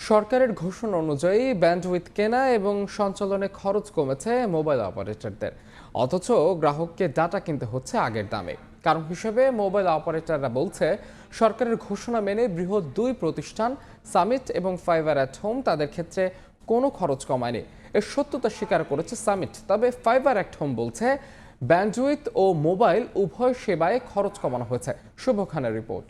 সরকারের ঘোষণা অনুযায়ী ব্যান্ডউইথ কেনা এবং সঞ্চালনে খরচ কমেছে মোবাইল অপারেটরদের, অথচ গ্রাহককে ডাটা কিনতে হচ্ছে আগের দামে। কারণ হিসেবে মোবাইল অপারেটররা বলছে, সরকারের ঘোষণা মেনে বৃহৎ দুই প্রতিষ্ঠান সামিট এবং ফাইবার অ্যাট হোম তাদের ক্ষেত্রে কোনো খরচ কমায়নি। এর সত্যতা স্বীকার করেছে সামিট, তবে ফাইবার অ্যাট হোম বলছে ব্যান্ডউইথ ও মোবাইল উভয় সেবায় খরচ কমানো হয়েছে। শুভ খানের রিপোর্ট।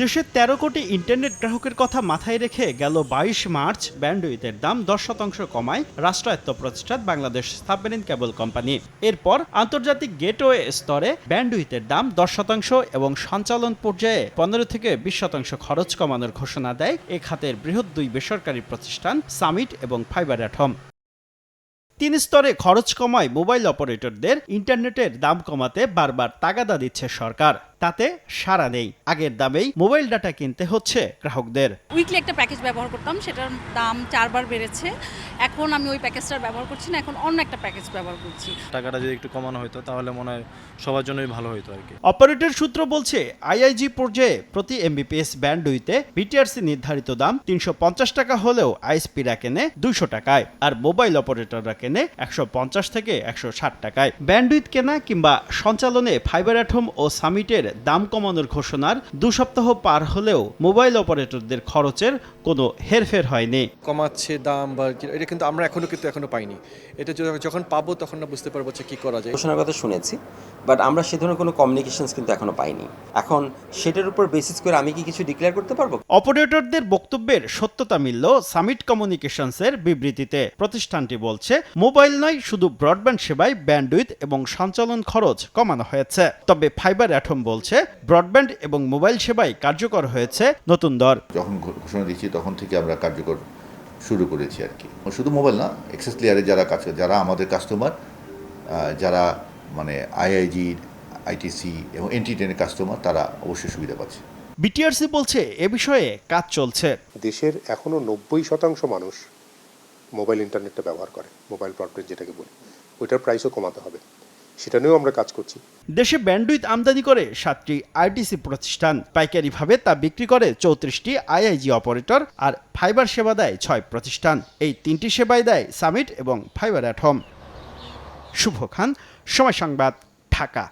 দেশের ১৩ কোটি ইন্টারনেট গ্রাহকের কথা মাথায় রেখে গেল ২২ মার্চ ব্যান্ডউইথের দাম ১০% কমায় রাষ্ট্রায়ত্ত প্রতিষ্ঠান বাংলাদেশ সাবমেরিন কেবল কোম্পানি। এরপর আন্তর্জাতিক গেটওয়ে স্তরে ব্যান্ডউইথের দাম ১০% এবং সঞ্চালন পর্যায়ে ১৫ থেকে ২০% খরচ কমানোর ঘোষণা দেয় এ খাতের বৃহৎ দুই বেসরকারি প্রতিষ্ঠান সামিট এবং ফাইবার অ্যাট হোম। ৩ স্তরে খরচ কমায় মোবাইল অপারেটরদের ইন্টারনেটের দাম কমাতে বারবার তাগাদা দিচ্ছে সরকার, তাতে সাড়া নেই। আগের দামেই মোবাইল ডাটা কিনতে হচ্ছে গ্রাহকদের। উইকলি একটা প্যাকেজ ব্যবহার করতাম, সেটার দাম 4 বার বেড়েছে। এখন আমি ওই প্যাকেজটার ব্যবহার করছি না, এখন অন্য একটা প্যাকেজ ব্যবহার করছি। টাকাটা যদি একটু কমানো হতো তাহলে মনে হয় সবার জন্যই ভালো হতো আর কি। অপারেটর সূত্র বলছে, আইআইজি পর্যায়ে প্রতি এমবিপিএস ব্যান্ডউইথে বিটিআরসি নির্ধারিত দাম ৩৫০ টাকা হলেও আইএসপিরা কেনে ২০০ টাকায়, আর মোবাইল অপারেটররা কেনে ১৫০ থেকে ১৬০ টাকায়। ব্যান্ডউইথ কেনা কিংবা সঞ্চালনে ফাইবার অ্যাট হোম ও সামিটের দাম কমানোর ঘোষণার ২ সপ্তাহ পার হলেও মোবাইল অপারেটরদের খরচের কোনো হেরফের হয়নি। কমাচ্ছে দাম বা এটা কিন্তু আমরা এখনো পাইনি। এটা যখন পাবো তখন না বুঝতে পারবো কি করা যায়। ঘোষণার কথা শুনেছি, বাট আমরা সে ধরনের কোনো কমিউনিকেশনস কিন্তু এখনো পাইনি। এখন সেটার উপর বেসিস করে আমি কি কিছু ডিক্লেয়ার করতে পারবো? অপারেটরদের বক্তব্যের সত্যতা মিলল সামিট কমিউনিকেশনসের বিবৃতিতে। প্রতিষ্ঠানটি বলছে, মোবাইল নয়, শুধু ব্রডব্যান্ড সেবায় ব্যান্ডউইথ এবং সঞ্চালন খরচ কমানো হয়েছে। তবে ফাইবার অ্যাট হোম বলছে, ব্রডব্যান্ড এবং মোবাইল সেবায় কার্যকর হয়েছে নতুন দর। যখন ঘোষণা দিচ্ছি তখন থেকে আমরা কার্যকর শুরু করেছি আর কি। শুধু মোবাইল না, এক্সেস লেয়ারে যারা আমাদের কাস্টমার, যারা মানে আইআইজি, আইটিসি এবং এনটিটেনের কাস্টমার, তারা অবশ্যই সুবিধা পাচ্ছে। বিটিআরসি বলছে, এ বিষয়ে কাজ চলছে। দেশের এখনো ৯০% মানুষ মোবাইল ইন্টারনেটটা ব্যবহার করে, মোবাইল ব্রডব্যান্ড যেটাকে বলি, ওইটার প্রাইসও কমাতে হবে, সেটা নিয়েও আমরা কাজ করছি। দেশে ব্যান্ডউইথ আমদানি করে 7টি আইটিসি প্রতিষ্ঠান, পাইকারিভাবে তা বিক্রি করে 34টি আইআইজি অপারেটর, আর ফাইবার সেবা দেয় 6 প্রতিষ্ঠান। এই 3টি সেবাই দেয় সামিট এবং ফাইবার অ্যাট হোম। শুভ খান, সময় সংবাদ, ঢাকা।